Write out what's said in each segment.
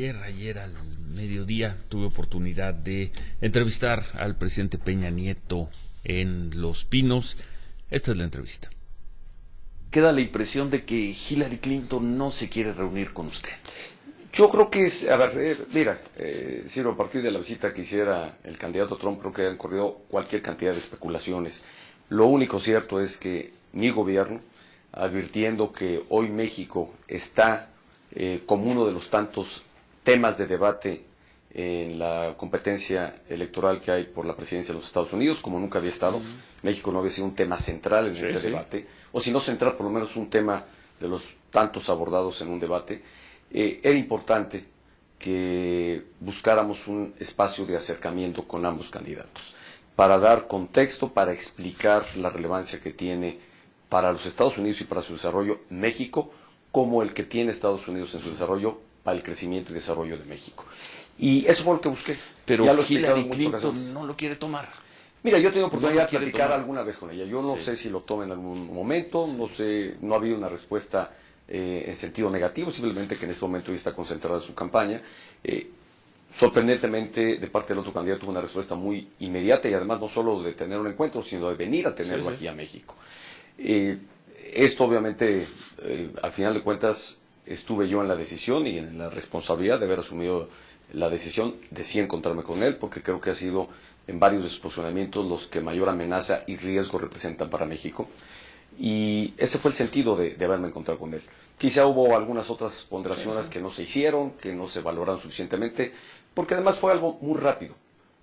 Ayer al mediodía tuve oportunidad de entrevistar al presidente Peña Nieto en Los Pinos. Esta es la entrevista. Queda la impresión de que Hillary Clinton no se quiere reunir con usted. Yo creo que es, a ver, mira, Ciro, a partir de la visita que hiciera el candidato Trump, creo que han corrido cualquier cantidad de especulaciones. Lo único cierto es que mi gobierno, advirtiendo que hoy México está como uno de los tantos temas de debate en la competencia electoral que hay por la presidencia de los Estados Unidos, como nunca había estado. México no había sido un tema central en este debate, o si no central, por lo menos un tema de los tantos abordados en un debate. Era importante que buscáramos un espacio de acercamiento con ambos candidatos, para dar contexto, para explicar la relevancia que tiene para los Estados Unidos y para su desarrollo México, como el que tiene Estados Unidos en su desarrollo para el crecimiento y desarrollo de México. Y eso fue lo que busqué. Pero ya lo Hillary Clinton no lo quiere tomar. Mira, yo he tenido oportunidad de platicar alguna vez con ella. Yo no sé si lo tome en algún momento, no sé, no ha habido una respuesta en sentido negativo, simplemente que en este momento ella está concentrada en su campaña. Sorprendentemente, de parte del otro candidato, tuvo una respuesta muy inmediata y además no solo de tener un encuentro, sino de venir a tenerlo aquí a México. Esto obviamente, al final de cuentas, estuve yo en la decisión y en la responsabilidad de haber asumido la decisión de sí encontrarme con él, porque creo que ha sido en varios de sus posicionamientos los que mayor amenaza y riesgo representan para México. Y ese fue el sentido de haberme encontrado con él. Quizá hubo algunas otras ponderaciones que no se hicieron, que no se valoraron suficientemente, porque además fue algo muy rápido,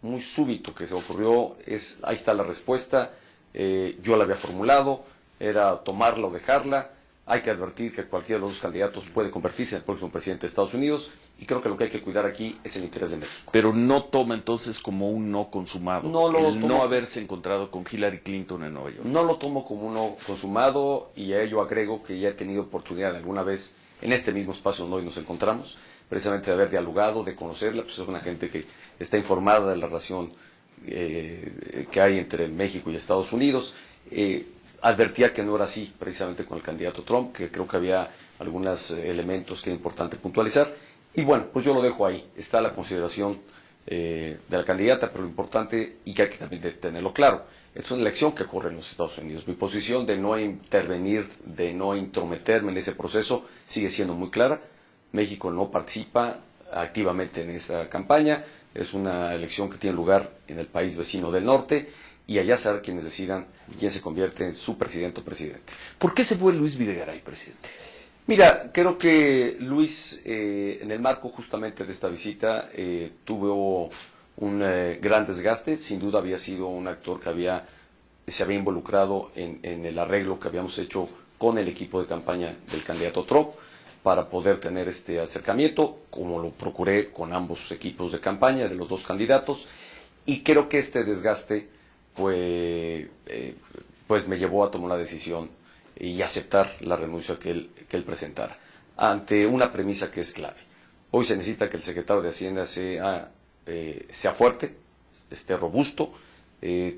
muy súbito que se ocurrió. Ahí está la respuesta, yo la había formulado, era tomarla o dejarla. Hay que advertir que cualquiera de los dos candidatos puede convertirse en el próximo presidente de Estados Unidos, y creo que lo que hay que cuidar aquí es el interés de México. Pero no toma entonces como un no consumado no haberse encontrado con Hillary Clinton en Nueva York. No lo tomo como un no consumado, y a ello agrego que ya he tenido oportunidad alguna vez en este mismo espacio donde hoy nos encontramos, precisamente de haber dialogado, de conocerla. Pues es una gente que está informada de la relación que hay entre México y Estados Unidos. Advertía que no era así precisamente con el candidato Trump, que creo que había algunos elementos que es importante puntualizar. Y bueno, pues yo lo dejo ahí. Está la consideración de la candidata, pero lo importante, y que hay que también tenerlo claro, es una elección que ocurre en los Estados Unidos. Mi posición de no intervenir, de no intrometerme en ese proceso, sigue siendo muy clara. México no participa activamente en esa campaña. Es una elección que tiene lugar en el país vecino del norte, y allá será quienes decidan quién se convierte en su presidente o presidente. ¿Por qué se fue Luis Videgaray, presidente? Mira, creo que Luis, en el marco justamente de esta visita, tuvo un gran desgaste. Sin duda había sido un actor que se había involucrado en el arreglo que habíamos hecho con el equipo de campaña del candidato Trump para poder tener este acercamiento, como lo procuré con ambos equipos de campaña de los dos candidatos. Y creo que este desgaste pues me llevó a tomar la decisión y aceptar la renuncia que él presentara, ante una premisa que es clave. Hoy se necesita que el secretario de Hacienda sea fuerte, esté robusto,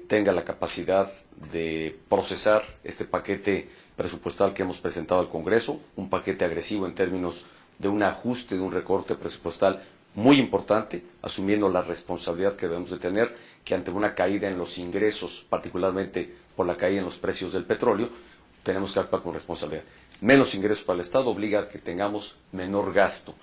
tenga la capacidad de procesar este paquete presupuestal que hemos presentado al Congreso, un paquete agresivo en términos de un ajuste, de un recorte presupuestal muy importante, asumiendo la responsabilidad que debemos de tener, que ante una caída en los ingresos, particularmente por la caída en los precios del petróleo, tenemos que actuar con responsabilidad. Menos ingresos para el Estado obliga a que tengamos menor gasto.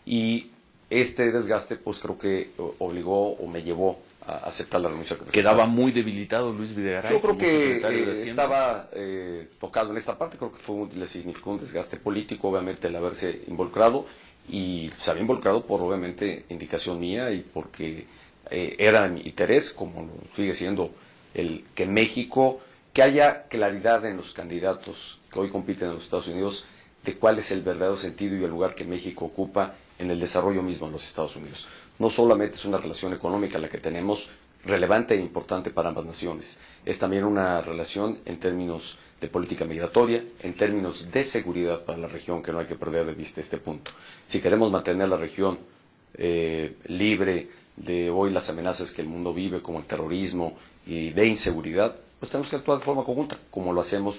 Y este desgaste, pues creo que obligó o me llevó a aceptar la renuncia que presentaba. ¿Quedaba muy debilitado Luis Videgaray? Yo creo que estaba tocado en esta parte. Creo que le significó un desgaste político, obviamente, el haberse involucrado, y se había involucrado por, obviamente, indicación mía, y porque era mi interés, como lo sigue siendo, el que México, que haya claridad en los candidatos que hoy compiten en los Estados Unidos de cuál es el verdadero sentido y el lugar que México ocupa en el desarrollo mismo en los Estados Unidos. No solamente es una relación económica la que tenemos, relevante e importante para ambas naciones, es también una relación en términos de política migratoria, en términos de seguridad para la región, que no hay que perder de vista este punto. Si queremos mantener la región libre de hoy las amenazas que el mundo vive, como el terrorismo y de inseguridad, pues tenemos que actuar de forma conjunta, como lo hacemos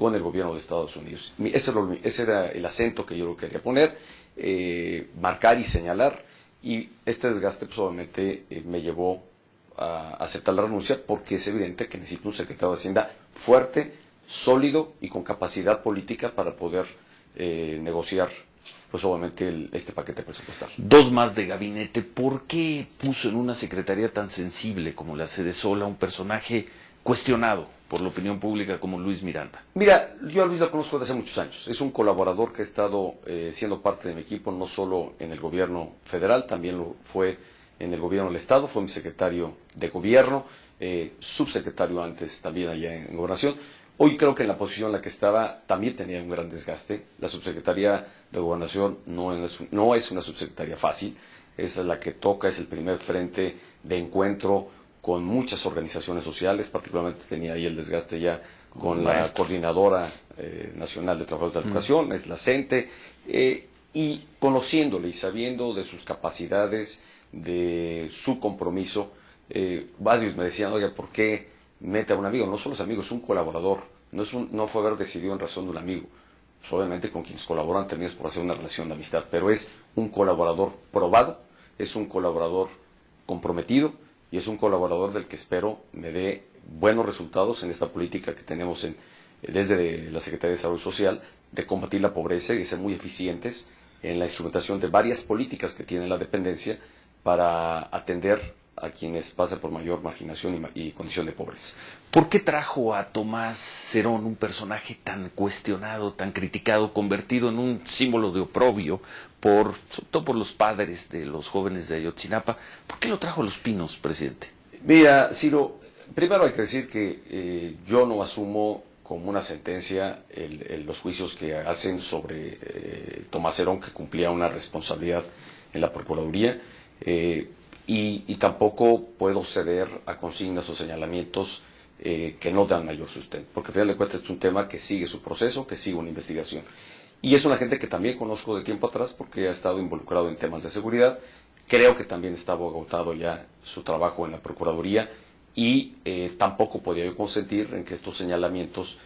con el gobierno de Estados Unidos. Ese era el acento que yo quería poner, marcar y señalar, y este desgaste pues, obviamente me llevó a aceptar la renuncia, porque es evidente que necesito un secretario de Hacienda fuerte, sólido y con capacidad política para poder negociar pues obviamente este paquete presupuestal. Dos más de gabinete. ¿Por qué puso en una secretaría tan sensible como la Sedesola un personaje cuestionado por la opinión pública como Luis Miranda? Mira, yo a Luis lo conozco desde hace muchos años. Es un colaborador que ha estado siendo parte de mi equipo, no solo en el gobierno federal, también lo fue en el gobierno del Estado, fue mi secretario de gobierno, subsecretario antes también allá en Gobernación. Hoy creo que en la posición en la que estaba también tenía un gran desgaste. La subsecretaría de Gobernación no es una subsecretaría fácil, es la que toca, es el primer frente de encuentro con muchas organizaciones sociales, particularmente tenía ahí el desgaste ya con la Coordinadora Nacional de Trabajadores de la Educación, es la CENTE, y conociéndole y sabiendo de sus capacidades, de su compromiso, varios me decían, oye, ¿por qué mete a un amigo? No solo es amigo, es un colaborador, no fue haber decidido en razón de un amigo. Pues obviamente con quienes colaboran terminas por hacer una relación de amistad, pero es un colaborador probado, es un colaborador comprometido, y es un colaborador del que espero me dé buenos resultados en esta política que tenemos desde la Secretaría de Desarrollo Social, de combatir la pobreza y de ser muy eficientes en la instrumentación de varias políticas que tiene la dependencia para atender a quienes pasan por mayor marginación y condición de pobreza. ¿Por qué trajo a Tomás Cerón, un personaje tan cuestionado, tan criticado, convertido en un símbolo de oprobio, sobre todo por los padres de los jóvenes de Ayotzinapa? ¿Por qué lo trajo a Los Pinos, presidente? Mira, Ciro, primero hay que decir que yo no asumo como una sentencia los juicios que hacen sobre Tomás Cerón, que cumplía una responsabilidad en la Procuraduría, y tampoco puedo ceder a consignas o señalamientos que no dan mayor sustento, porque al final de cuentas es un tema que sigue su proceso, que sigue una investigación. Y es una gente que también conozco de tiempo atrás porque ha estado involucrado en temas de seguridad. Creo que también estaba agotado ya su trabajo en la Procuraduría, y tampoco podía yo consentir en que estos señalamientos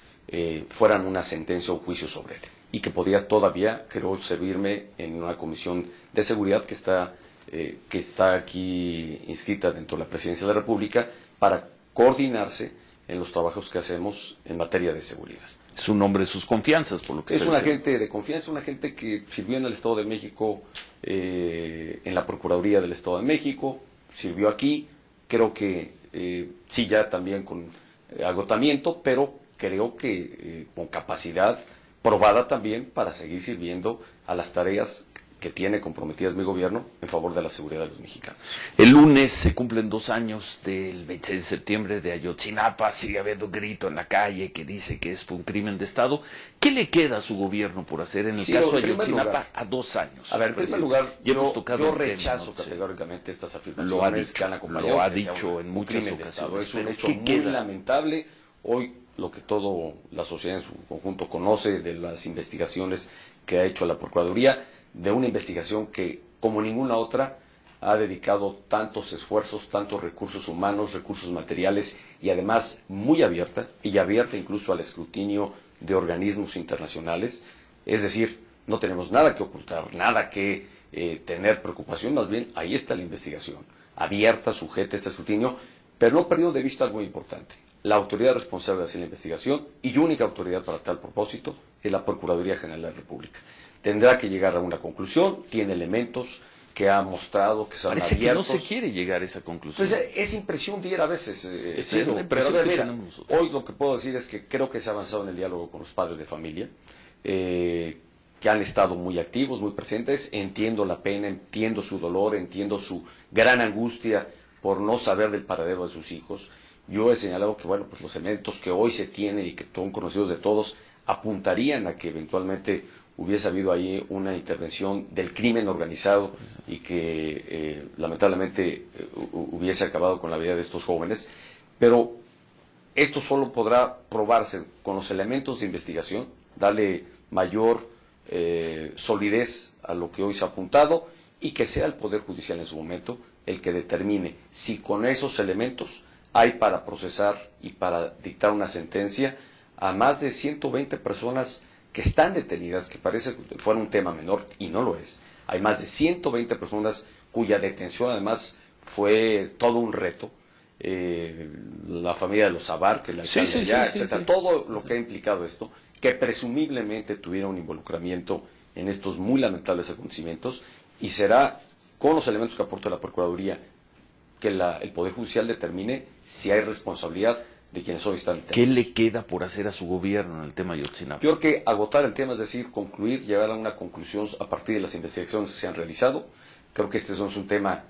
fueran una sentencia o juicio sobre él, y que podía todavía, creo, servirme en una comisión de seguridad que está aquí inscrita dentro de la Presidencia de la República para coordinarse en los trabajos que hacemos en materia de seguridad. Es un hombre de sus confianzas, por lo que es un agente de confianza, un agente que sirvió en el Estado de México, en la Procuraduría del Estado de México, sirvió aquí, creo que sí ya también con agotamiento, pero creo que con capacidad probada también para seguir sirviendo a las tareas que tiene comprometidas mi gobierno en favor de la seguridad de los mexicanos. El lunes se cumplen 2 años del 26 de septiembre de Ayotzinapa, sigue habiendo grito en la calle que dice que fue un crimen de Estado. ¿Qué le queda a su gobierno por hacer en el caso de Ayotzinapa a 2 años? A ver, en primer lugar, yo rechazo categóricamente estas afirmaciones que han acompañado. Lo ha dicho en muchas ocasiones. Es un hecho muy lamentable. Hoy lo que toda la sociedad en su conjunto conoce de las investigaciones que ha hecho la Procuraduría, de una investigación que, como ninguna otra, ha dedicado tantos esfuerzos, tantos recursos humanos, recursos materiales, y además muy abierta incluso al escrutinio de organismos internacionales. Es decir, no tenemos nada que ocultar, nada que tener preocupación, más bien ahí está la investigación, abierta, sujeta a este escrutinio, pero no perdiendo de vista algo importante. La autoridad responsable de hacer la investigación, y única autoridad para tal propósito, es la Procuraduría General de la República. Tendrá que llegar a una conclusión, tiene elementos que ha mostrado que son abiertos. Parece que no se quiere llegar a esa conclusión. Pues es impresión diera a veces. Pero a ver, mira, hoy lo que puedo decir es que creo que se ha avanzado en el diálogo con los padres de familia, que han estado muy activos, muy presentes. Entiendo la pena, entiendo su dolor, entiendo su gran angustia por no saber del paradero de sus hijos. Yo he señalado que, bueno, pues los elementos que hoy se tienen y que son conocidos de todos apuntarían a que eventualmente hubiese habido ahí una intervención del crimen organizado y que lamentablemente hubiese acabado con la vida de estos jóvenes. Pero esto solo podrá probarse con los elementos de investigación, darle mayor solidez a lo que hoy se ha apuntado, y que sea el Poder Judicial en su momento el que determine si con esos elementos hay para procesar y para dictar una sentencia a más de 120 personas que están detenidas, que parece que fuera un tema menor y no lo es. Hay más de 120 personas cuya detención además fue todo un reto. La familia de los Sabar, que la alcalde allá, etcétera, todo lo que ha implicado esto, que presumiblemente tuviera un involucramiento en estos muy lamentables acontecimientos, y será con los elementos que aporta la Procuraduría que el Poder Judicial determine si hay responsabilidad de quienes hoy están detenidos. ¿Qué le queda por hacer a su gobierno en el tema de Ayotzinapa? Yo creo que agotar el tema, es decir, concluir, llegar a una conclusión a partir de las investigaciones que se han realizado. Creo que este no es un tema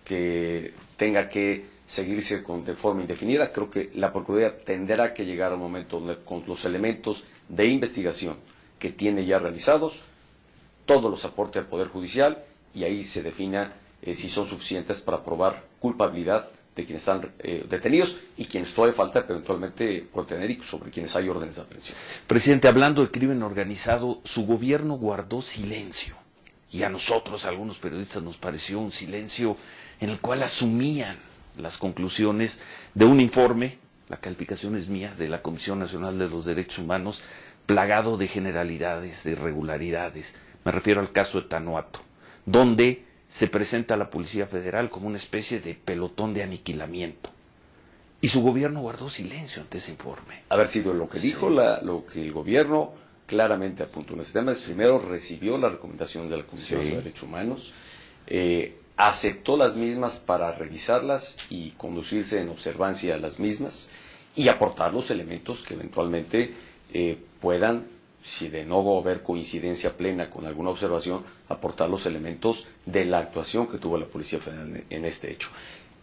que tenga que seguirse de forma indefinida. Creo que la Procuraduría tendrá que llegar a un momento donde, con los elementos de investigación que tiene ya realizados, todos los aporte al Poder Judicial, y ahí se defina si son suficientes para probar culpabilidad de quienes están detenidos y quienes todavía falta eventualmente contener, y sobre quienes hay órdenes de aprehensión. Presidente, hablando de crimen organizado, su gobierno guardó silencio, y a nosotros, a algunos periodistas, nos pareció un silencio en el cual asumían las conclusiones de un informe, la calificación es mía, de la Comisión Nacional de los Derechos Humanos, plagado de generalidades, de irregularidades. Me refiero al caso de Tanuato, donde se presenta a la Policía Federal como una especie de pelotón de aniquilamiento. Y su gobierno guardó silencio ante ese informe. A ver, Ciro, lo que dijo, lo que el gobierno claramente apuntó en ese tema es, primero, recibió la recomendación de la Comisión de Derechos Humanos, aceptó las mismas para revisarlas y conducirse en observancia a las mismas, y aportar los elementos que eventualmente puedan, si de no haber coincidencia plena con alguna observación, aportar los elementos de la actuación que tuvo la Policía Federal en este hecho.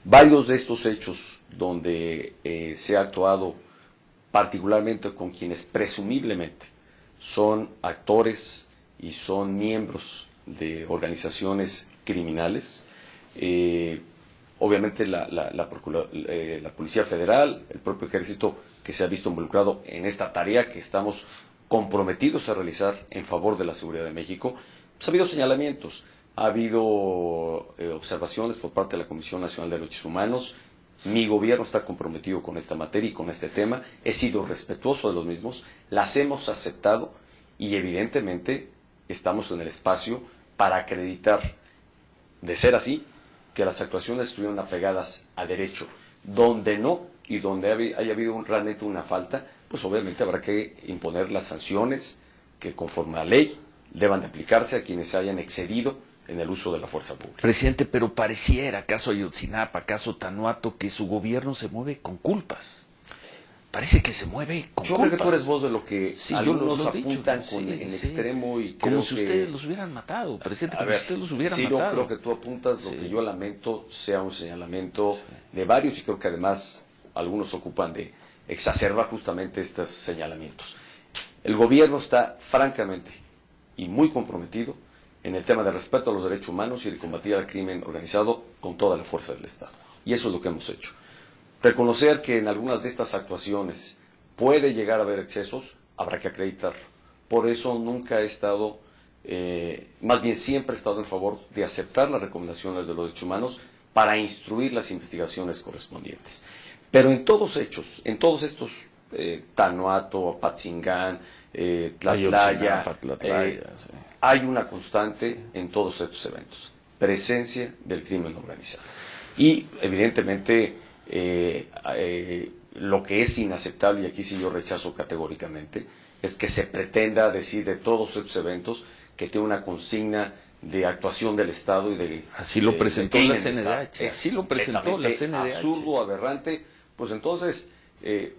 Varios de estos hechos donde se ha actuado particularmente con quienes presumiblemente son actores y son miembros de organizaciones criminales, obviamente la Policía Federal, el propio Ejército, que se ha visto involucrado en esta tarea que estamos comprometidos a realizar en favor de la seguridad de México. Pues ha habido señalamientos, ha habido observaciones por parte de la Comisión Nacional de Derechos Humanos. Mi gobierno está comprometido con esta materia y con este tema, he sido respetuoso de los mismos, las hemos aceptado, y evidentemente estamos en el espacio para acreditar, de ser así, que las actuaciones estuvieron apegadas a derecho. Donde no, y donde haya habido realmente una falta, pues obviamente habrá que imponer las sanciones que, conforme a la ley, deban de aplicarse a quienes hayan excedido en el uso de la fuerza pública. Presidente, pero pareciera, caso Ayotzinapa, caso Tanuato, que su gobierno se mueve con culpas. Parece que se mueve con culpas. Yo creo que tú eres voz de lo que algunos lo apuntan dicho, en extremo, y como creo si que, ustedes los hubieran matado, presidente, como si ustedes los hubieran matado. No creo que tú apuntas lo que yo lamento sea un señalamiento de varios, y creo que además algunos ocupan de exacerbar justamente estos señalamientos. El gobierno está francamente y muy comprometido en el tema del respeto a los derechos humanos y de combatir al crimen organizado con toda la fuerza del Estado. Y eso es lo que hemos hecho. Reconocer que en algunas de estas actuaciones puede llegar a haber excesos, habrá que acreditarlo. Por eso nunca he estado, más bien siempre he estado en favor de aceptar las recomendaciones de los derechos humanos para instruir las investigaciones correspondientes. Pero en todos hechos, en todos estos, Tanuato, Apatzingán, Tlatlaya, hay una constante en todos estos eventos: presencia del crimen organizado. Y evidentemente lo que es inaceptable, y aquí sí yo rechazo categóricamente, es que se pretenda decir de todos estos eventos que tiene una consigna de actuación del Estado y de... Así lo presentó la CNDH. Así lo presentó la CNDH. Absurdo, aberrante. Pues entonces,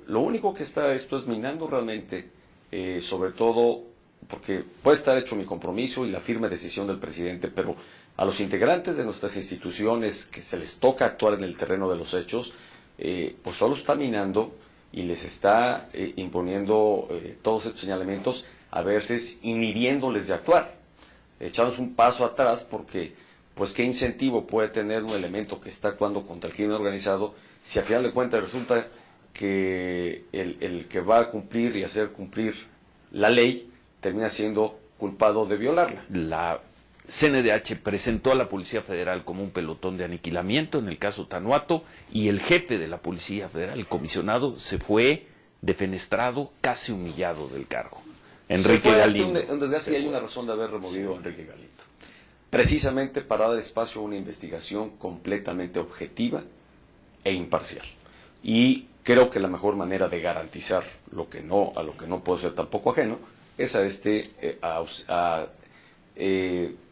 lo único que está esto es minando realmente, sobre todo, porque puede estar hecho mi compromiso y la firme decisión del presidente, pero a los integrantes de nuestras instituciones que se les toca actuar en el terreno de los hechos, pues solo está minando y les está imponiendo todos estos señalamientos, a veces inhibiéndoles de actuar, echándonos un paso atrás, porque pues qué incentivo puede tener un elemento que está actuando contra el crimen organizado si al final de cuentas resulta que el que va a cumplir y hacer cumplir la ley termina siendo culpado de violarla. La CNDH presentó a la Policía Federal como un pelotón de aniquilamiento en el caso Tanuato, y el jefe de la Policía Federal, el comisionado, se fue defenestrado, casi humillado del cargo. Enrique Galindo. En desgracia hay una razón de haber removido a Enrique Galindo. Precisamente para dar espacio a una investigación completamente objetiva e imparcial. Y creo que la mejor manera de garantizar a lo que no puedo ser tampoco ajeno es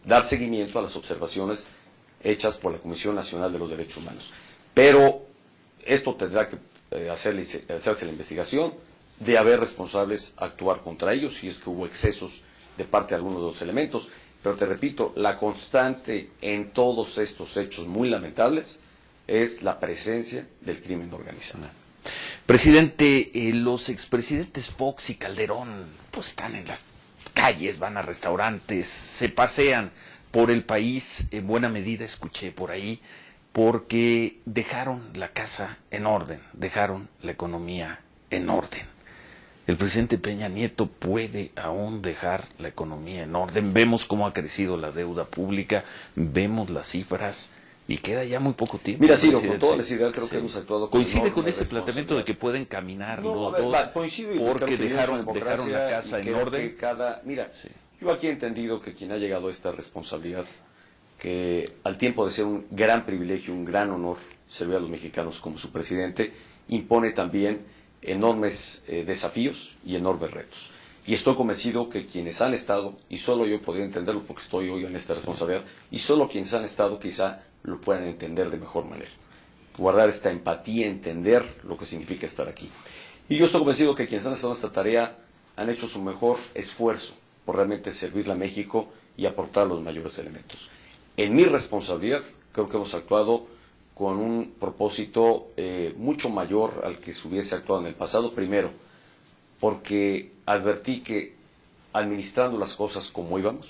dar seguimiento a las observaciones hechas por la Comisión Nacional de los Derechos Humanos. Pero esto tendrá que hacerse la investigación, de haber responsables, actuar contra ellos si es que hubo excesos de parte de algunos de los elementos. Pero te repito, la constante en todos estos hechos muy lamentables es la presencia del crimen organizado. Presidente, los expresidentes Fox y Calderón pues están en las calles, van a restaurantes, se pasean por el país, en buena medida escuché por ahí, porque dejaron la casa en orden, dejaron la economía en orden. El presidente Peña Nieto puede aún dejar la economía en orden. Vemos cómo ha crecido la deuda pública, vemos las cifras y queda ya muy poco tiempo. Mira, Ciro, con toda necesidad creo que hemos actuado con ¿Coincide con ese planteamiento de que pueden caminar los dos porque dejaron la casa en orden? Mira, yo aquí he entendido que quien ha llegado a esta responsabilidad, que al tiempo de ser un gran privilegio, un gran honor servir a los mexicanos como su presidente, impone también enormes desafíos y enormes retos. Y estoy convencido que quienes han estado, y solo yo podría entenderlo porque estoy hoy en esta responsabilidad, y solo quienes han estado quizá lo puedan entender de mejor manera. Guardar esta empatía, entender lo que significa estar aquí. Y yo estoy convencido que quienes han estado en esta tarea han hecho su mejor esfuerzo por realmente servirle a México y aportar los mayores elementos. En mi responsabilidad, creo que hemos actuado con un propósito mucho mayor al que se hubiese actuado en el pasado. Primero, porque advertí que administrando las cosas como íbamos,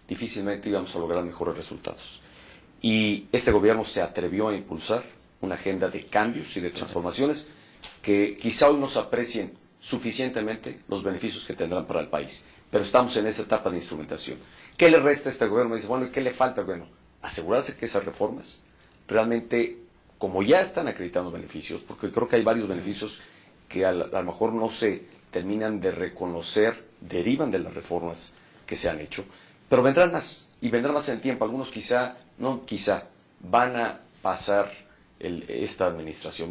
difícilmente íbamos a lograr mejores resultados. Y este gobierno se atrevió a impulsar una agenda de cambios y de transformaciones que quizá hoy no se aprecien suficientemente los beneficios que tendrán para el país. Pero estamos en esa etapa de instrumentación. ¿Qué le resta a este gobierno? Me dice, bueno, ¿y qué le falta? Bueno, asegurarse que esas reformas realmente, como ya están acreditando beneficios, porque creo que hay varios beneficios que a lo mejor no se terminan de reconocer, derivan de las reformas que se han hecho, pero vendrán más, y vendrán más en el tiempo. Algunos van a pasar esta administración,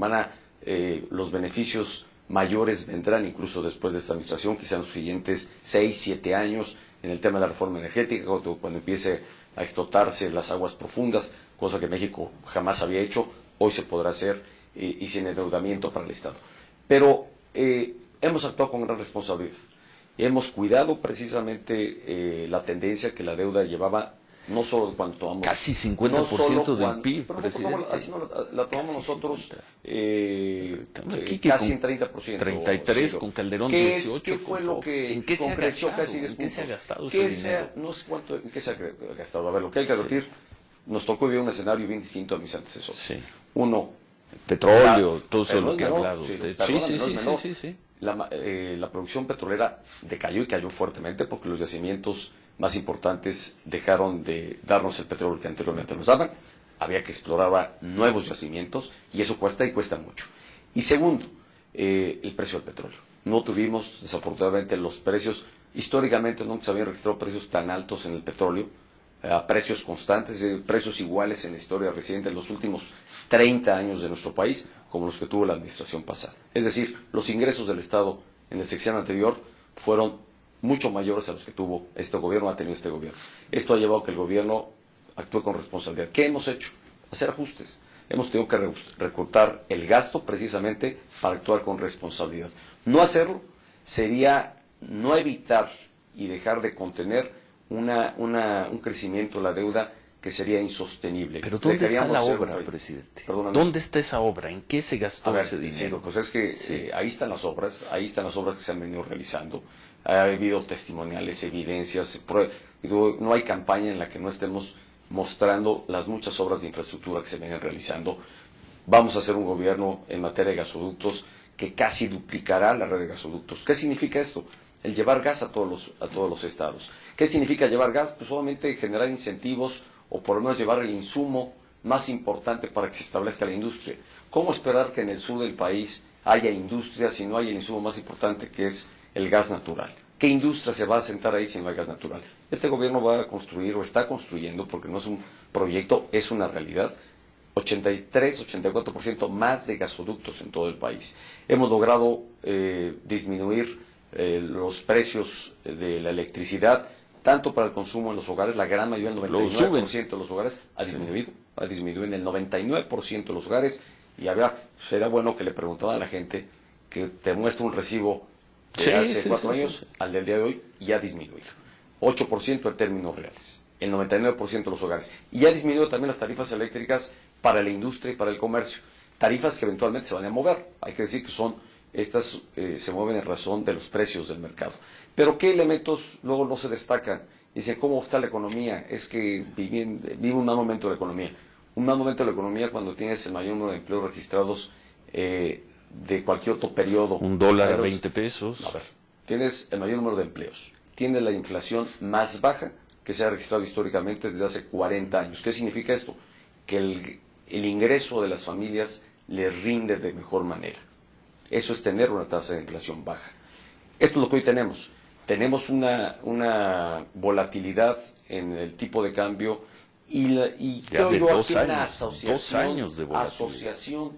los beneficios mayores vendrán incluso después de esta administración, quizá en los siguientes 6, 7 años, en el tema de la reforma energética, cuando empiece a explotarse las aguas profundas, cosa que México jamás había hecho, hoy se podrá hacer y sin endeudamiento para el Estado. Pero hemos actuado con gran responsabilidad. Hemos cuidado precisamente la tendencia que la deuda llevaba, no solo cuando tomamos... Casi 50% del PIB, presidente. Así no la tomamos nosotros casi en 30%. 33, con Calderón 18. ¿Qué fue lo que ¿En qué se ha gastado? ¿En qué se ha gastado ese dinero? No sé cuánto, ¿en qué se ha gastado? A ver, lo que hay que advertir, nos tocó vivir un escenario bien distinto a mis antecesores. Sí. Uno, petróleo, todo eso lo que ha hablado. Sí. La producción petrolera decayó y cayó fuertemente porque los yacimientos más importantes dejaron de darnos el petróleo que anteriormente nos daban. Había que explorar nuevos yacimientos y eso cuesta y cuesta mucho. Y segundo, el precio del petróleo. No tuvimos, desafortunadamente, los precios, históricamente nunca se habían registrado precios tan altos en el petróleo, a precios constantes, precios iguales en la historia reciente, en los últimos 30 años de nuestro país, como los que tuvo la administración pasada. Es decir, los ingresos del Estado en el sexenio anterior fueron mucho mayores a los que tuvo este gobierno, ha tenido este gobierno. Esto ha llevado a que el gobierno actúe con responsabilidad. ¿Qué hemos hecho? Hacer ajustes. Hemos tenido que recortar el gasto precisamente para actuar con responsabilidad. No hacerlo sería no evitar y dejar de contener un crecimiento de la deuda que sería insostenible. Pero ¿dónde está la obra, presidente? Perdóname. ¿Dónde está esa obra? ¿En qué se gastó ese dinero? Pues es que ahí están las obras que se han venido realizando. Ha habido testimoniales, evidencias, no hay campaña en la que no estemos mostrando las muchas obras de infraestructura que se vienen realizando. Vamos a hacer un gobierno en materia de gasoductos que casi duplicará la red de gasoductos. ¿Qué significa esto? El llevar gas a todos los estados. ¿Qué significa llevar gas? Pues solamente generar incentivos o por lo menos llevar el insumo más importante para que se establezca la industria. ¿Cómo esperar que en el sur del país haya industria, si no hay el insumo más importante que es el gas natural. ¿Qué industria se va a sentar ahí si no hay gas natural? Este gobierno va a construir o está construyendo, porque no es un proyecto, es una realidad, 83-84% más de gasoductos en todo el país. Hemos logrado disminuir los precios de la electricidad, tanto para el consumo en los hogares, la gran mayoría, el 99% de los hogares, ha disminuido en el 99% de los hogares, y será bueno que le preguntaran a la gente que te muestre un recibo de hace 4 años al del día de hoy, y ha disminuido. 8% en términos reales, el 99% de los hogares. Y ha disminuido también las tarifas eléctricas para la industria y para el comercio. Tarifas que eventualmente se van a mover. Hay que decir que estas se mueven en razón de los precios del mercado. Pero ¿qué elementos luego no se destacan? Dicen, ¿cómo está la economía? Es que vive un mal momento de la economía. Un mal momento de la economía cuando tienes el mayor número de empleos registrados de cualquier otro periodo. $1 a 20 pesos. A ver, tienes el mayor número de empleos. Tienes la inflación más baja que se ha registrado históricamente desde hace 40 años. ¿Qué significa esto? Que el ingreso de las familias les rinde de mejor manera. Eso es tener una tasa de inflación baja. Esto es lo que hoy tenemos. Tenemos una volatilidad en el tipo de cambio y creo yo aquí una asociación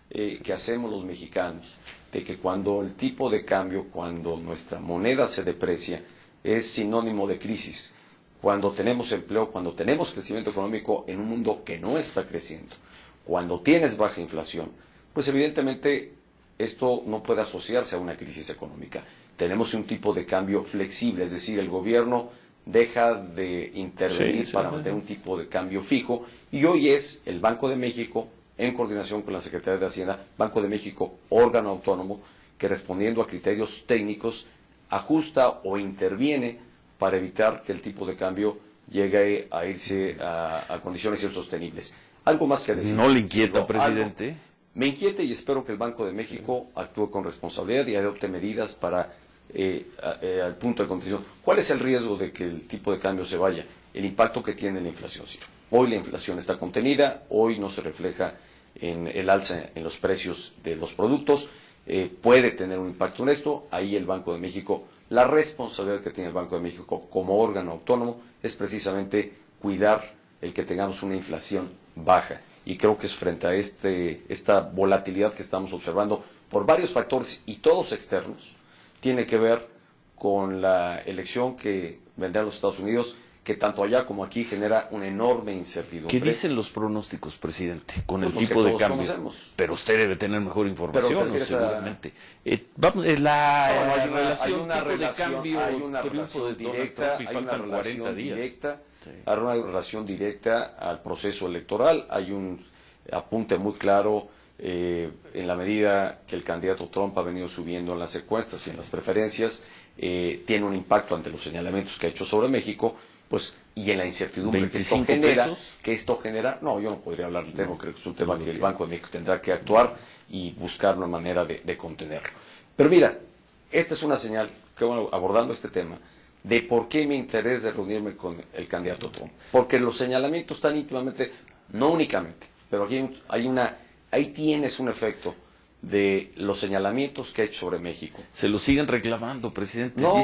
que hacemos los mexicanos, de que cuando el tipo de cambio, cuando nuestra moneda se deprecia, es sinónimo de crisis. Cuando tenemos empleo, cuando tenemos crecimiento económico en un mundo que no está creciendo, cuando tienes baja inflación, pues evidentemente esto no puede asociarse a una crisis económica. Tenemos un tipo de cambio flexible, es decir, el gobierno deja de intervenir para mantener un tipo de cambio fijo, y hoy es el Banco de México, en coordinación con la Secretaría de Hacienda, Banco de México, órgano autónomo, que respondiendo a criterios técnicos ajusta o interviene para evitar que el tipo de cambio llegue a irse a condiciones insostenibles. Algo más que decir. ¿No le inquieta, presidente? Me inquieta, y espero que el Banco de México actúe con responsabilidad y adopte medidas para al punto de condición. ¿Cuál es el riesgo de que el tipo de cambio se vaya? El impacto que tiene la inflación, Ciro. Hoy la inflación está contenida, hoy no se refleja en el alza en los precios de los productos, puede tener un impacto en esto. Ahí el Banco de México, la responsabilidad que tiene el Banco de México como órgano autónomo es precisamente cuidar el que tengamos una inflación baja, y creo que es frente a esta volatilidad que estamos observando por varios factores y todos externos, tiene que ver con la elección que vendrá a los Estados Unidos, que tanto allá como aquí genera una enorme incertidumbre. ¿Qué dicen los pronósticos, presidente, con el tipo de cambio? Conocemos. Pero usted debe tener mejor información, seguramente. Hay una relación directa, hay una relación directa al proceso electoral. Hay un apunte muy claro en la medida que el candidato Trump ha venido subiendo en las encuestas y en las preferencias, tiene un impacto ante los señalamientos que ha hecho sobre México, pues, y en la incertidumbre que esto genera, no, yo no podría hablar del tema, creo que es un tema que el Banco de México tendrá que actuar y buscar una manera de contenerlo. Pero mira, esta es una señal, que bueno, abordando este tema, de por qué mi interés de reunirme con el candidato Trump. Porque los señalamientos están íntimamente, no únicamente, pero aquí ahí tienes un efecto de los señalamientos que ha hecho sobre México. Se lo siguen reclamando, presidente. No,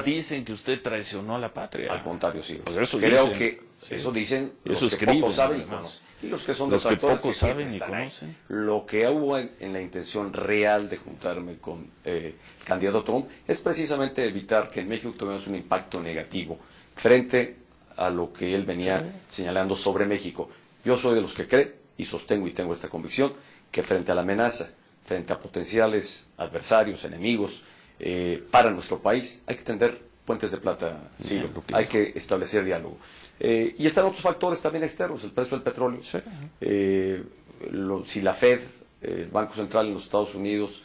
dicen que usted traicionó a la patria. Al contrario, sí. Pues eso creo dicen, que eso dicen los que escriben, pocos saben y conocen. Y los que son los que detractores pocos saben y conocen. Lo que hubo en la intención real de juntarme con el candidato Trump es precisamente evitar que en México tuviéramos un impacto negativo frente a lo que él venía señalando sobre México. Yo soy de los que cree y sostengo y tengo esta convicción que frente a la amenaza, frente a potenciales adversarios, enemigos para nuestro país, hay que tender puentes de plata, sí, hay que establecer diálogo. Y están otros factores también externos, el precio del petróleo. Si la Fed, el Banco Central en los Estados Unidos,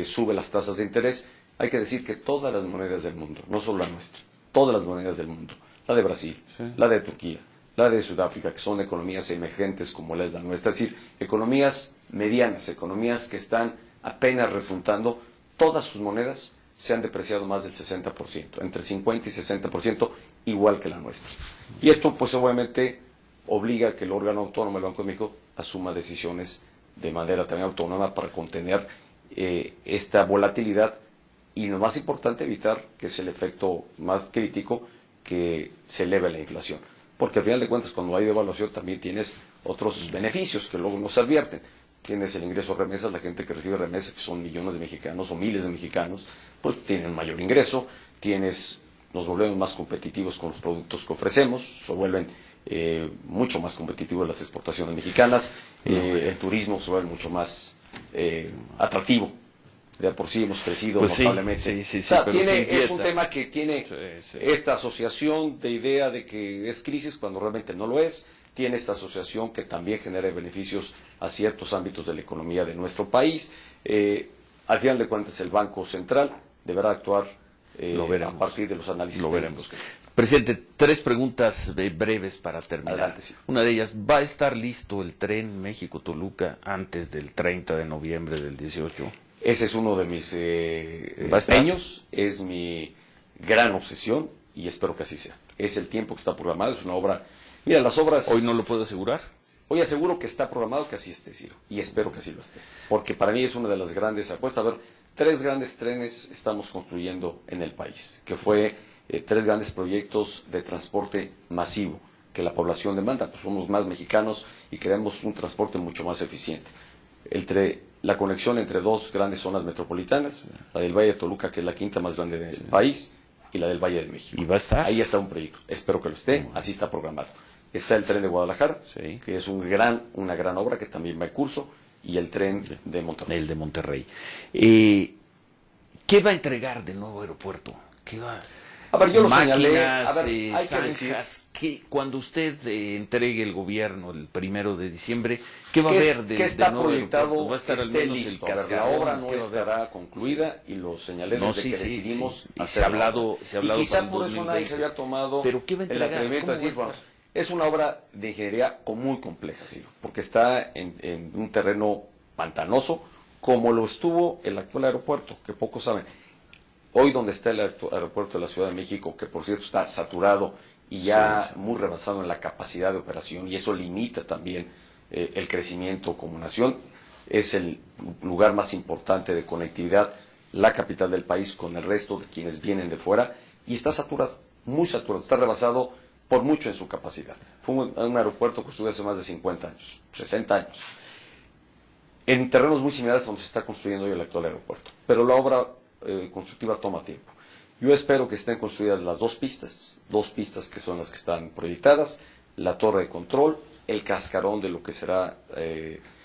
sube las tasas de interés, hay que decir que todas las monedas del mundo, no solo la nuestra, todas las monedas del mundo, la de Brasil, la de Turquía, la de Sudáfrica, que son economías emergentes como la nuestra, es decir, economías medianas, economías que están apenas repuntando, todas sus monedas se han depreciado más del 60%, entre 50 y 60%, igual que la nuestra. Y esto, pues obviamente, obliga a que el órgano autónomo, el Banco de México, asuma decisiones de manera también autónoma para contener esta volatilidad y lo más importante, evitar que es el efecto más crítico, que se eleve la inflación. Porque al final de cuentas, cuando hay devaluación también tienes otros beneficios que luego no se advierten. Tienes el ingreso de remesas, la gente que recibe remesas, que son millones de mexicanos o miles de mexicanos, pues tienen mayor ingreso. Nos volvemos más competitivos con los productos que ofrecemos, se vuelven mucho más competitivos las exportaciones mexicanas, el turismo se vuelve mucho más atractivo. De por sí hemos crecido pues notablemente. Sí, o sea, pero es un tema que tiene esta asociación de idea de que es crisis cuando realmente no lo es. Tiene esta asociación que también genera beneficios a ciertos ámbitos de la economía de nuestro país. Al final de cuentas, el Banco Central deberá actuar a partir de los análisis. Lo veremos. Presidente, 3 preguntas breves para terminar. Adelante, sí. Una de ellas, ¿va a estar listo el tren México-Toluca antes del 30 de noviembre del 18? Ese es uno de mis empeños, es mi gran obsesión y espero que así sea. Es el tiempo que está programado, es una obra. Mira, las obras. ¿Hoy no lo puedo asegurar? Hoy aseguro que está programado que así esté, Ciro, y espero que así lo esté. Porque para mí es una de las grandes apuestas. A ver, 3 grandes trenes estamos construyendo en el país, que fue 3 grandes proyectos de transporte masivo que la población demanda. Pues somos más mexicanos y queremos un transporte mucho más eficiente. La conexión entre 2 grandes zonas metropolitanas, la del Valle de Toluca, que es la quinta más grande del país, y la del Valle de México. ¿Y va a estar? Ahí está un proyecto, espero que lo esté, así está programado. Está el tren de Guadalajara, que es una gran obra que también va en curso, y el tren de Monterrey. El de Monterrey. ¿Qué va a entregar del nuevo aeropuerto? ¿Qué va? A ver, yo lo Máquinas, señalé. A ver, hay que decir que cuando usted entregue el gobierno el 1 de diciembre, ¿qué va a haber de está nuevo proyectado? aeropuerto? ¿Va a estar al menos listo. el La obra no estará concluida y lo señalé desde que decidimos y se ha hablado y quizá por eso nadie se había tomado el atrevimiento de decir, bueno, es una obra de ingeniería muy compleja, sí, porque está en un terreno pantanoso, como lo estuvo el actual aeropuerto, que pocos saben. Hoy donde está el aeropuerto de la Ciudad de México, que por cierto está saturado y ya muy rebasado en la capacidad de operación, y eso limita también el crecimiento como nación, es el lugar más importante de conectividad, la capital del país con el resto de quienes vienen de fuera, y está saturado, muy saturado, está rebasado por mucho en su capacidad. Fue un aeropuerto que estuvo hace más de 50 años, 60 años, en terrenos muy similares a donde se está construyendo hoy el actual aeropuerto. Pero la obra constructiva toma tiempo. Yo espero que estén construidas las 2 pistas que son las que están proyectadas, la torre de control, el cascarón de lo que será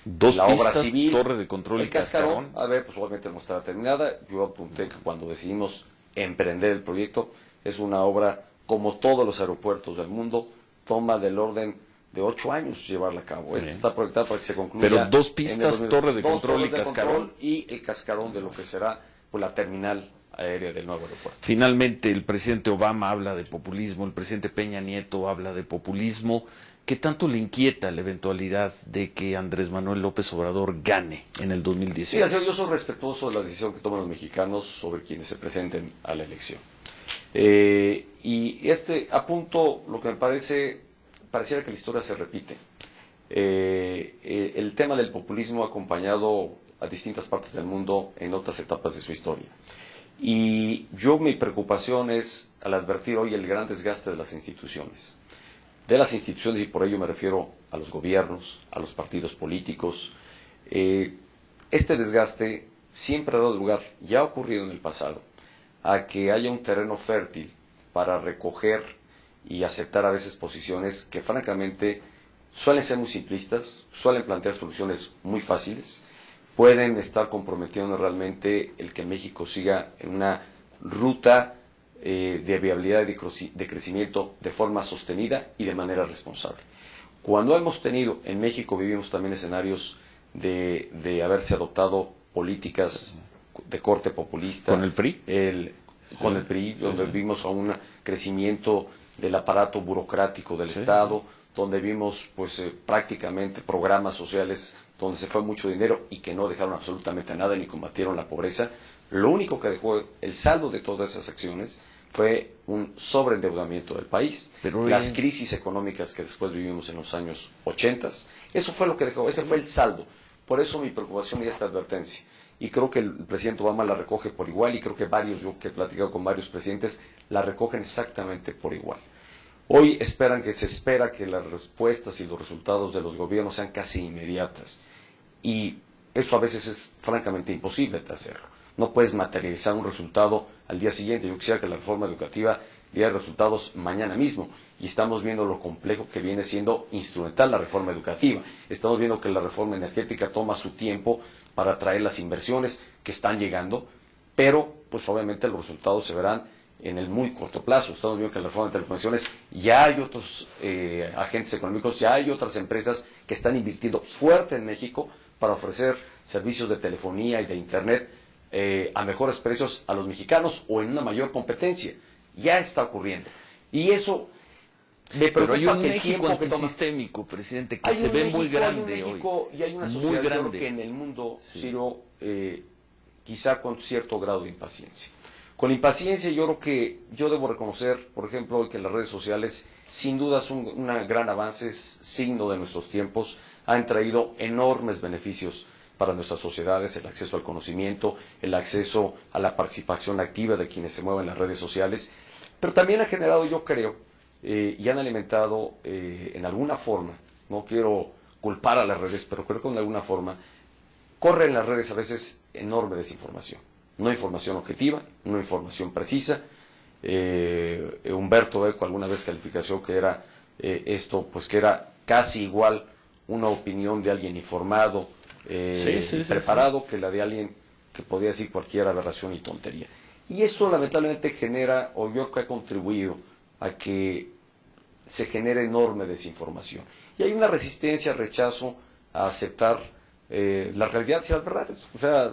la obra civil. Torre de control el y cascarón. A ver, pues obviamente no estará terminada. Yo apunté que cuando decidimos emprender el proyecto, es una obra, como todos los aeropuertos del mundo, toma del orden de 8 años llevarla a cabo. Esta está proyectada para que se concluya. Pero 2 pistas, torre de control y cascarón. Y el cascarón de lo que será pues, la terminal aérea del nuevo aeropuerto. Finalmente, el presidente Obama habla de populismo, el presidente Peña Nieto habla de populismo. ¿Qué tanto le inquieta la eventualidad de que Andrés Manuel López Obrador gane en el 2018? Mira, yo soy respetuoso de la decisión que toman los mexicanos sobre quienes se presenten a la elección. Y apunto lo que me pareciera que la historia se repite. El tema del populismo ha acompañado a distintas partes del mundo en otras etapas de su historia. Y mi preocupación es al advertir hoy el gran desgaste de las instituciones. Y por ello me refiero a los gobiernos, a los partidos políticos. Este desgaste siempre ha dado lugar, ya ha ocurrido en el pasado, a que haya un terreno fértil para recoger y aceptar a veces posiciones que francamente suelen ser muy simplistas, suelen plantear soluciones muy fáciles, pueden estar comprometiendo realmente el que México siga en una ruta de viabilidad y de crecimiento de forma sostenida y de manera responsable. Cuando hemos tenido, en México vivimos también escenarios de haberse adoptado políticas de corte populista. ¿Con el PRI? Con el PRI, donde vimos a un crecimiento del aparato burocrático del Estado, donde vimos prácticamente programas sociales donde se fue mucho dinero y que no dejaron absolutamente nada ni combatieron la pobreza. Lo único que dejó el saldo de todas esas acciones fue un sobreendeudamiento del país, las crisis económicas que después vivimos en los años 80, eso fue lo que dejó, ese fue el saldo. Por eso mi preocupación y esta advertencia, y creo que el presidente Obama la recoge por igual, y creo que varios, yo que he platicado con varios presidentes, la recogen exactamente por igual. Hoy se espera que las respuestas y los resultados de los gobiernos sean casi inmediatas, y eso a veces es francamente imposible de hacerlo. No puedes materializar un resultado al día siguiente. Yo quisiera que la reforma educativa diera resultados mañana mismo, y estamos viendo lo complejo que viene siendo instrumental la reforma educativa. Estamos viendo que la reforma energética toma su tiempo para traer las inversiones que están llegando, pero pues obviamente los resultados se verán en el muy corto plazo. Estamos viendo que en la reforma de telecomunicaciones ya hay otros agentes económicos, ya hay otras empresas que están invirtiendo fuerte en México para ofrecer servicios de telefonía y de internet a mejores precios a los mexicanos o en una mayor competencia. Ya está ocurriendo. Y eso me preocupa. Pero hay un que el México tiempo que toma... antisistémico, presidente, que se ve muy grande hoy. Y hay una muy sociedad, grande. yo creo que en el mundo, Sí. Ciro, quizá con cierto grado de impaciencia. Con impaciencia yo creo que yo debo reconocer, por ejemplo, hoy que las redes sociales sin duda son un gran avance, es signo de nuestros tiempos, han traído enormes beneficios para nuestras sociedades, el acceso al conocimiento, el acceso a la participación activa de quienes se mueven en las redes sociales, pero también ha generado, yo creo, y han alimentado en alguna forma, no quiero culpar a las redes, pero creo que en alguna forma corre en las redes a veces enorme desinformación. No información objetiva, no información precisa. Humberto Eco alguna vez calificó que era esto, pues que era casi igual una opinión de alguien informado, preparado, que la de alguien que podía decir cualquier aberración y tontería. Y eso lamentablemente genera, o yo creo que ha contribuido a que se genere enorme desinformación. Y hay una resistencia, rechazo a aceptar la realidad y las verdades. O sea,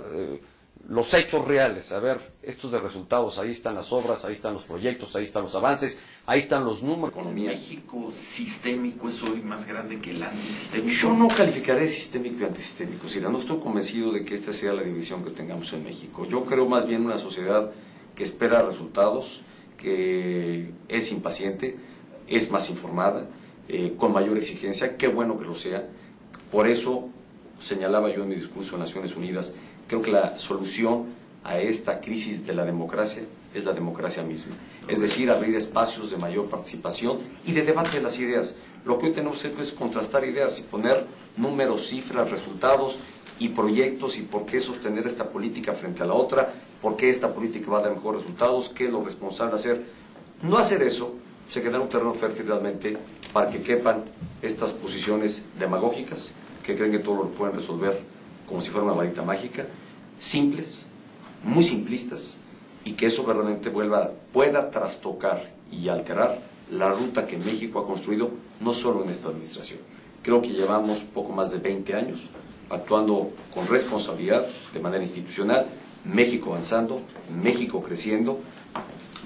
los hechos reales, a ver, estos de resultados, ahí están las obras, ahí están los proyectos, ahí están los avances, ahí están los números. ¿El México sistémico es hoy más grande que el antisistémico? Yo no calificaré sistémico y antisistémico, Sira, no estoy convencido de que esta sea la división que tengamos en México. Yo creo más bien una sociedad que espera resultados, que es impaciente, es más informada, con mayor exigencia, qué bueno que lo sea. Por eso señalaba yo en mi discurso en Naciones Unidas, creo que la solución a esta crisis de la democracia es la democracia misma. Es decir, abrir espacios de mayor participación y de debate de las ideas. Lo que hoy tenemos que hacer es contrastar ideas y poner números, cifras, resultados y proyectos y por qué sostener esta política frente a la otra, por qué esta política va a dar mejores resultados, qué es lo responsable hacer. No hacer eso se queda un terreno fértil realmente para que quepan estas posiciones demagógicas que creen que todo lo pueden resolver como si fuera una varita mágica, simples, muy simplistas, y que eso realmente pueda trastocar y alterar la ruta que México ha construido, no solo en esta administración. Creo que llevamos poco más de 20 años actuando con responsabilidad, de manera institucional, México avanzando, México creciendo,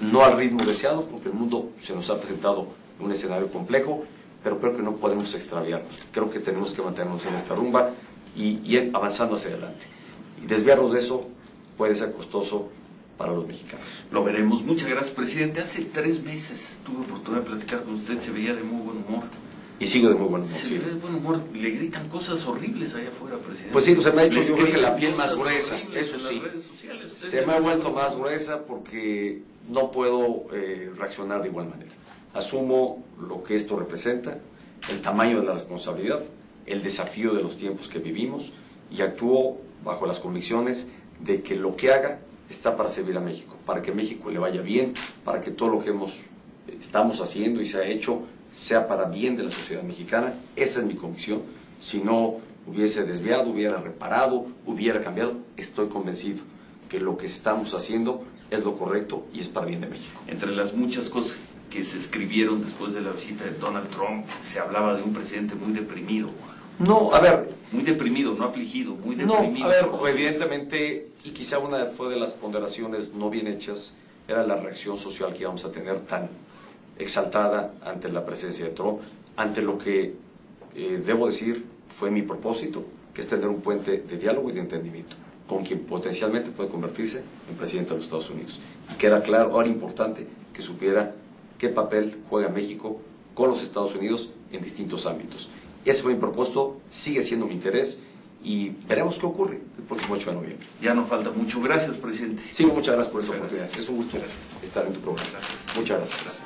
no al ritmo deseado, porque el mundo se nos ha presentado un escenario complejo, pero creo que no podemos extraviarnos. Creo que tenemos que mantenernos en esta rumba y ir avanzando hacia adelante. Y desviarnos de eso puede ser costoso para los mexicanos. Lo veremos. Muchas gracias, presidente. Hace 3 meses tuve oportunidad de platicar con usted, se veía de muy buen humor. Y sigo de muy buen humor. Se ve de buen humor, le gritan cosas horribles allá afuera, presidente. Pues sí, se me ha hecho Les yo creo que la piel cosas más gruesa, horribles eso en las sí. redes sociales. Se me ha vuelto más gruesa porque no puedo reaccionar de igual manera. Asumo lo que esto representa, el tamaño de la responsabilidad, el desafío de los tiempos que vivimos, y actúo bajo las convicciones de que lo que haga está para servir a México, para que México le vaya bien, para que todo lo que estamos haciendo y se ha hecho sea para bien de la sociedad mexicana. Esa es mi convicción. Si no hubiese desviado, hubiera reparado, hubiera cambiado, estoy convencido que lo que estamos haciendo es lo correcto y es para bien de México. Entre las muchas cosas que se escribieron después de la visita de Donald Trump, se hablaba de un presidente muy deprimido. No, a ver, Muy deprimido, no afligido, muy deprimido. No, a ver, evidentemente, y quizá una fue de las ponderaciones no bien hechas, era la reacción social que íbamos a tener tan exaltada ante la presencia de Trump, ante lo que, debo decir, fue mi propósito, que es tener un puente de diálogo y de entendimiento con quien potencialmente puede convertirse en presidente de los Estados Unidos. Y que era claro, ahora importante que supiera qué papel juega México con los Estados Unidos en distintos ámbitos. Ese fue mi propósito, sigue siendo mi interés, y veremos qué ocurre el próximo 8 de noviembre. Ya no falta mucho. Gracias, presidente. Sí, muchas gracias por esa oportunidad. Es un gusto estar en tu programa. Gracias. Muchas gracias.